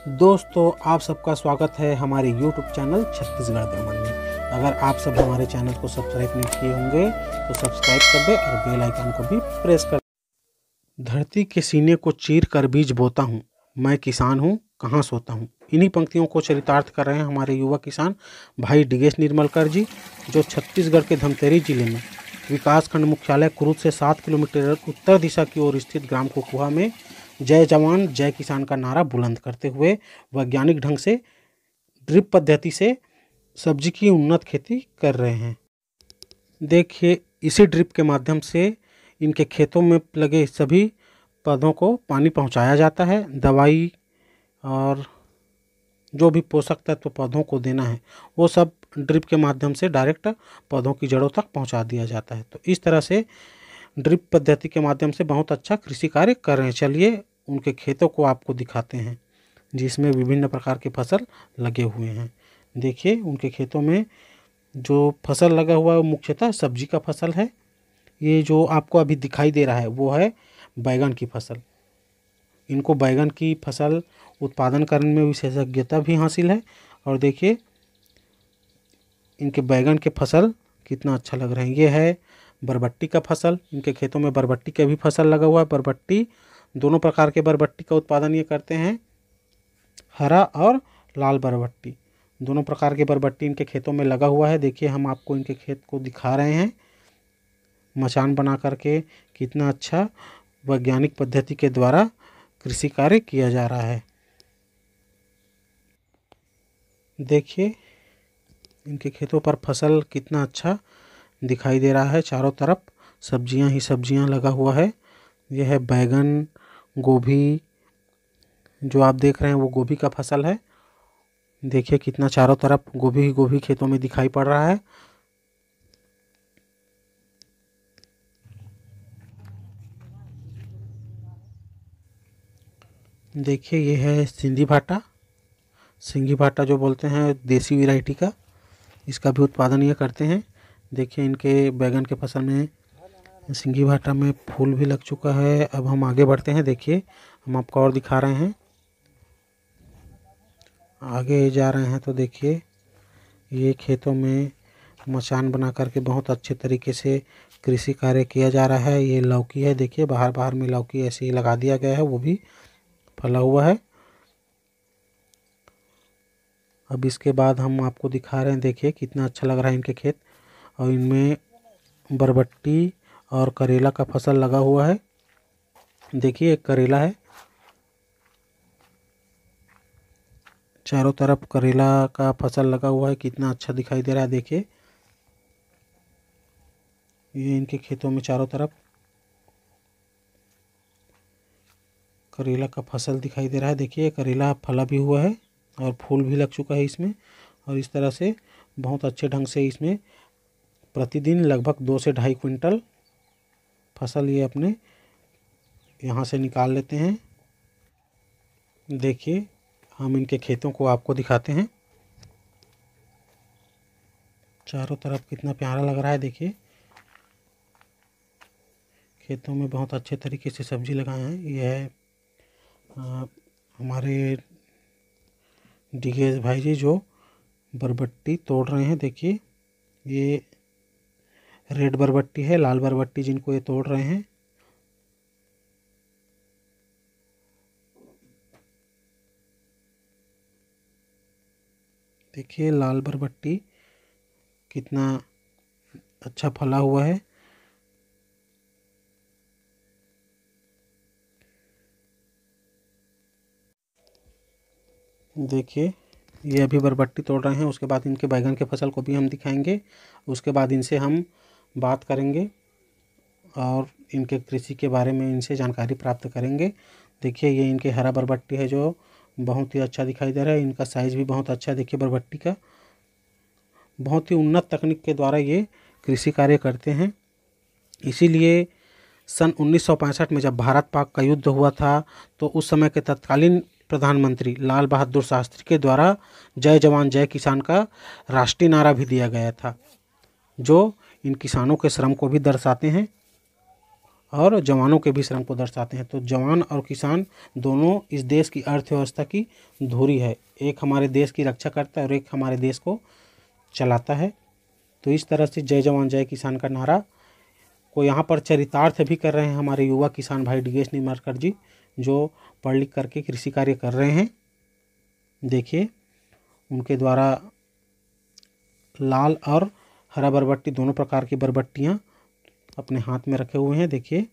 दोस्तों, आप सबका स्वागत है हमारे YouTube चैनल छत्तीसगढ़ भ्रमण में। अगर आप सब हमारे चैनल को सब्सक्राइब नहीं किए होंगे तो सब्सक्राइब कर दें और बेल आइकन को भी प्रेस कर दें। धरती के सीने को चीर कर बीज बोता हूँ, मैं किसान हूँ कहाँ सोता हूँ। इन्हीं पंक्तियों को चरितार्थ कर रहे हैं हमारे युवा किसान भाई डिगेश निर्मलकर जी, जो छत्तीसगढ़ के धमतरी जिले में विकासखंड मुख्यालय कुरुद से 7 किलोमीटर उत्तर दिशा की ओर स्थित ग्राम कुकुहा में जय जवान जय किसान का नारा बुलंद करते हुए वैज्ञानिक ढंग से ड्रिप पद्धति से सब्जी की उन्नत खेती कर रहे हैं। देखिए, इसी ड्रिप के माध्यम से इनके खेतों में लगे सभी पौधों को पानी पहुंचाया जाता है। दवाई और जो भी पोषक तत्व पौधों को देना है वो सब ड्रिप के माध्यम से डायरेक्ट पौधों की जड़ों तक पहुंचा दिया जाता है। तो इस तरह से ड्रिप पद्धति के माध्यम से बहुत अच्छा कृषि कार्य कर रहे हैं। चलिए उनके खेतों को आपको दिखाते हैं जिसमें विभिन्न प्रकार के फसल लगे हुए हैं। देखिए, उनके खेतों में जो फसल लगा हुआ है वो मुख्यतः सब्जी का फसल है। ये जो आपको अभी दिखाई दे रहा है वो है बैगन की फसल। इनको बैगन की फसल उत्पादन करने में विशेषज्ञता भी हासिल है। और देखिए इनके बैगन के फसल कितना अच्छा लग रहे हैं। ये है बरबट्टी का फसल। इनके खेतों में बरबट्टी का भी फसल लगा हुआ है। बरबट्टी, दोनों प्रकार के बरबट्टी का उत्पादन ये करते हैं, हरा और लाल बरबट्टी। दोनों प्रकार के बरबट्टी इनके खेतों में लगा हुआ है। देखिए, हम आपको इनके खेत को दिखा रहे हैं मचान बना करके। कितना अच्छा वैज्ञानिक पद्धति के द्वारा कृषि कार्य किया जा रहा है। देखिए इनके खेतों पर फसल कितना अच्छा दिखाई दे रहा है। चारों तरफ सब्जियां ही सब्जियां लगा हुआ है। यह है बैगन, गोभी, जो आप देख रहे हैं वो गोभी का फसल है। देखिए कितना चारों तरफ गोभी ही गोभी खेतों में दिखाई पड़ रहा है। देखिए, ये है सिंधी भाटा। सिंधी भाटा जो बोलते हैं देसी वैरायटी का, इसका भी उत्पादन ये करते हैं। देखिए इनके बैगन के फसल में सिंधी भाटा में फूल भी लग चुका है। अब हम आगे बढ़ते हैं। देखिए, हम आपको और दिखा रहे हैं, आगे जा रहे हैं तो देखिए ये खेतों में मचान बना करके बहुत अच्छे तरीके से कृषि कार्य किया जा रहा है। ये लौकी है। देखिए बाहर बाहर में लौकी ऐसे ही लगा दिया गया है, वो भी फला हुआ है। अब इसके बाद हम आपको दिखा रहे हैं, देखिए कितना अच्छा लग रहा है इनके खेत। और इनमें बरबट्टी और करेला का फसल लगा हुआ है। देखिए एक करेला है, चारों तरफ करेला का फसल लगा हुआ है। कितना अच्छा दिखाई दे रहा है। देखिए ये इनके खेतों में चारों तरफ करेला का फसल दिखाई दे रहा है। देखिए करेला फला भी हुआ है और फूल भी लग चुका है इसमें। और इस तरह से बहुत अच्छे ढंग से इसमें प्रतिदिन लगभग 2 से 2.5 क्विंटल फसल ये अपने यहाँ से निकाल लेते हैं। देखिए हम इनके खेतों को आपको दिखाते हैं। चारों तरफ कितना प्यारा लग रहा है। देखिए खेतों में बहुत अच्छे तरीके से सब्जी लगाए हैं। ये है हमारे डिगेश भाई जी जो बरबट्टी तोड़ रहे हैं। देखिए ये रेड बरबट्टी है, लाल बरबट्टी जिनको ये तोड़ रहे हैं। देखिए लाल बरबट्टी कितना अच्छा फला हुआ है। देखिए ये अभी बरबट्टी तोड़ रहे हैं। उसके बाद इनके बैगन के फसल को भी हम दिखाएंगे। उसके बाद इनसे हम बात करेंगे और इनके कृषि के बारे में इनसे जानकारी प्राप्त करेंगे। देखिए ये इनके हरा बरबट्टी है जो बहुत ही अच्छा दिखाई दे रहा है। इनका साइज़ भी बहुत अच्छा है। देखिए बरबट्टी का बहुत ही उन्नत तकनीक के द्वारा ये कृषि कार्य करते हैं। इसीलिए सन 1965 में जब भारत पाक का युद्ध हुआ था तो उस समय के तत्कालीन प्रधानमंत्री लाल बहादुर शास्त्री के द्वारा जय जवान जय किसान का राष्ट्रीय नारा भी दिया गया था, जो इन किसानों के श्रम को भी दर्शाते हैं। और जवानों के भी श्रम को दर्शाते हैं। तो जवान और किसान दोनों इस देश की अर्थव्यवस्था की धुरी है, एक हमारे देश की रक्षा करता है और एक हमारे देश को चलाता है। तो इस तरह से जय जवान जय किसान का नारा को यहाँ पर चरितार्थ भी कर रहे हैं हमारे युवा किसान भाई DS निंबार्कर जी, जो पढ़ लिख करके कृषि कार्य कर रहे हैं। देखिए उनके द्वारा लाल और हरा बरबट्टी दोनों प्रकार की बरबट्टियाँ अपने हाथ में रखे हुए हैं। देखिए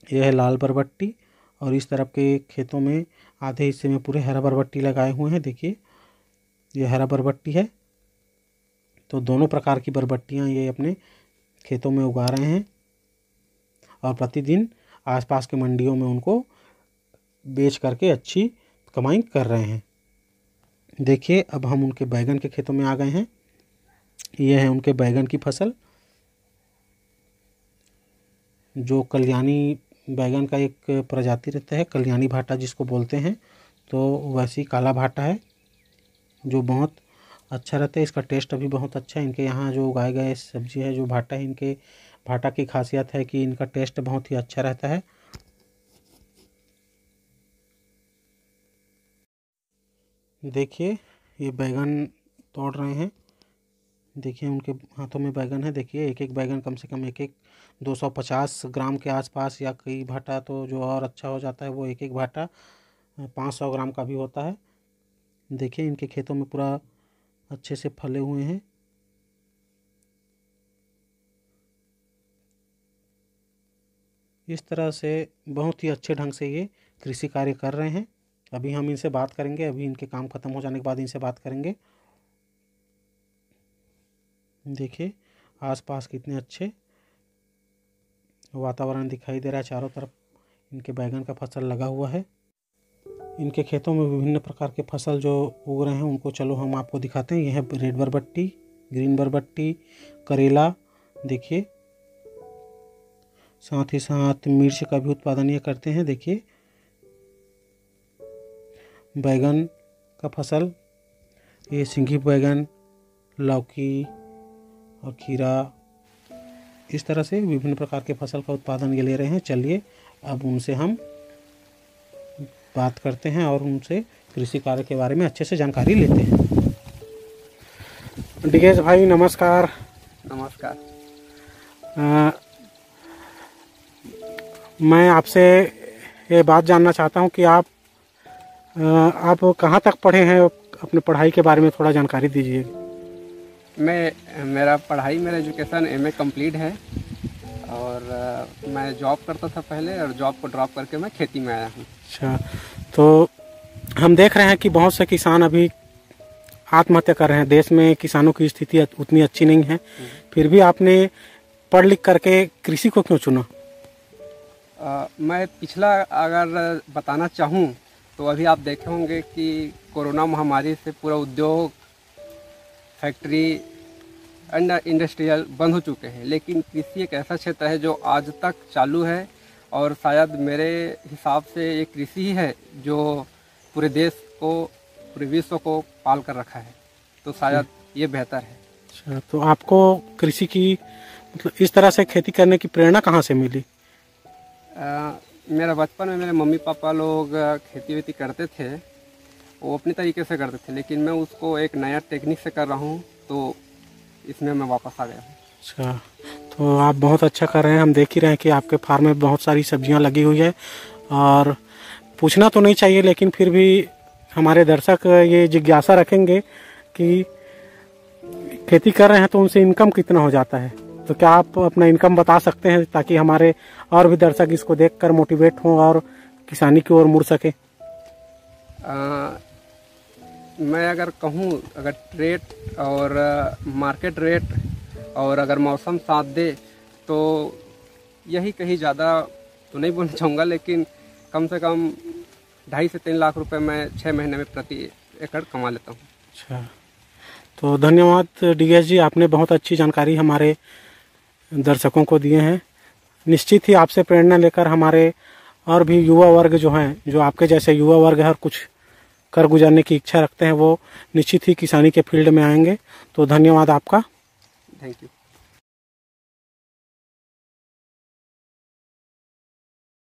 यह है लाल बरबट्टी और इस तरफ के खेतों में आधे हिस्से में पूरे हरा बरबट्टी लगाए हुए हैं। देखिए यह हरा बरबट्टी है। तो दोनों प्रकार की बरबट्टियाँ ये अपने खेतों में उगा रहे हैं और प्रतिदिन आसपास के मंडियों में उनको बेच करके अच्छी कमाई कर रहे हैं। देखिए अब हम उनके बैगन के खेतों में आ गए हैं। यह है उनके बैगन की फसल, जो कल्याणी बैगन का एक प्रजाति रहता है, कल्याणी भाटा जिसको बोलते हैं। तो वैसी काला भाटा है जो बहुत अच्छा रहता है। इसका टेस्ट अभी बहुत अच्छा है। इनके यहाँ जो उगाए गए सब्जी है जो भाटा है, इनके भाटा की खासियत है कि इनका टेस्ट बहुत ही अच्छा रहता है। देखिए ये बैगन तोड़ रहे हैं। देखिए उनके हाथों में बैगन है। देखिए एक एक बैगन कम से कम 250 ग्राम के आसपास, या कई भाटा तो जो और अच्छा हो जाता है वो एक भाटा 500 ग्राम का भी होता है। देखिए इनके खेतों में पूरा अच्छे से फले हुए हैं। इस तरह से बहुत ही अच्छे ढंग से ये कृषि कार्य कर रहे हैं। अभी हम इनसे बात करेंगे, अभी इनके काम खत्म हो जाने के बाद इनसे बात करेंगे। देखिए आसपास कितने अच्छे वातावरण दिखाई दे रहा है, चारों तरफ इनके बैगन का फसल लगा हुआ है। इनके खेतों में विभिन्न प्रकार के फसल जो उग रहे हैं उनको चलो हम आपको दिखाते हैं। यह है रेड बरबट्टी, ग्रीन बरबट्टी, करेला, देखिए साथ ही साथ मिर्च का भी उत्पादन ये करते हैं। देखिए बैगन का फसल, ये सिंघी बैगन, लौकी और खीरा, इस तरह से विभिन्न प्रकार के फसल का उत्पादन ये ले रहे हैं। चलिए अब उनसे हम बात करते हैं और उनसे कृषि कार्य के बारे में अच्छे से जानकारी लेते हैं। DS भाई नमस्कार। नमस्कार। मैं आपसे ये बात जानना चाहता हूँ कि आप कहाँ तक पढ़े हैं, अपने पढ़ाई के बारे में थोड़ा जानकारी दीजिए। मेरा एजुकेशन MA कंप्लीट है और मैं जॉब करता था पहले, और जॉब को ड्रॉप करके मैं खेती में आया हूँ। अच्छा, तो हम देख रहे हैं कि बहुत से किसान अभी आत्महत्या कर रहे हैं। देश में किसानों की स्थिति उतनी अच्छी नहीं है, फिर भी आपने पढ़ लिख करके कृषि को क्यों चुना? मैं पिछला अगर बताना चाहूँ तो अभी आप देखे होंगे कि कोरोना महामारी से पूरा उद्योग, फैक्ट्री एंड इंडस्ट्रियल बंद हो चुके हैं, लेकिन कृषि एक ऐसा क्षेत्र है जो आज तक चालू है और शायद मेरे हिसाब से ये कृषि ही है जो पूरे देश को, पूरे विश्व को पाल कर रखा है। तो शायद ये बेहतर है। अच्छा, तो आपको कृषि की मतलब इस तरह से खेती करने की प्रेरणा कहाँ से मिली? मेरा बचपन में मेरे मम्मी पापा लोग खेती वेती करते थे, वो अपने तरीके से करते थे, लेकिन मैं उसको एक नया टेक्निक से कर रहा हूँ, तो इसमें मैं वापस आ गया हूँ। अच्छा, तो आप बहुत अच्छा कर रहे हैं। हम देख ही रहे हैं कि आपके फार्म में बहुत सारी सब्जियां लगी हुई है, और पूछना तो नहीं चाहिए लेकिन फिर भी हमारे दर्शक ये जिज्ञासा रखेंगे कि खेती कर रहे हैं तो उनसे इनकम कितना हो जाता है। तो क्या आप अपना इनकम बता सकते हैं ताकि हमारे और भी दर्शक इसको देखकर मोटिवेट हों और किसानी की ओर मुड़ सके? मैं अगर कहूँ, अगर रेट और मार्केट रेट और अगर मौसम साथ दे तो यही, कहीं ज़्यादा तो नहीं बोलना चाहूँगा, लेकिन कम से कम 2.5 से 3 लाख रुपए मैं 6 महीने में प्रति एकड़ कमा लेता हूँ। अच्छा, तो धन्यवाद DS जी, आपने बहुत अच्छी जानकारी हमारे दर्शकों को दिए हैं। निश्चित ही आपसे प्रेरणा लेकर हमारे और भी युवा वर्ग जो हैं, जो आपके जैसे युवा वर्ग है और कुछ कर गुजारने की इच्छा रखते हैं, वो निश्चित ही किसानी के फील्ड में आएंगे। तो धन्यवाद आपका। Thank you.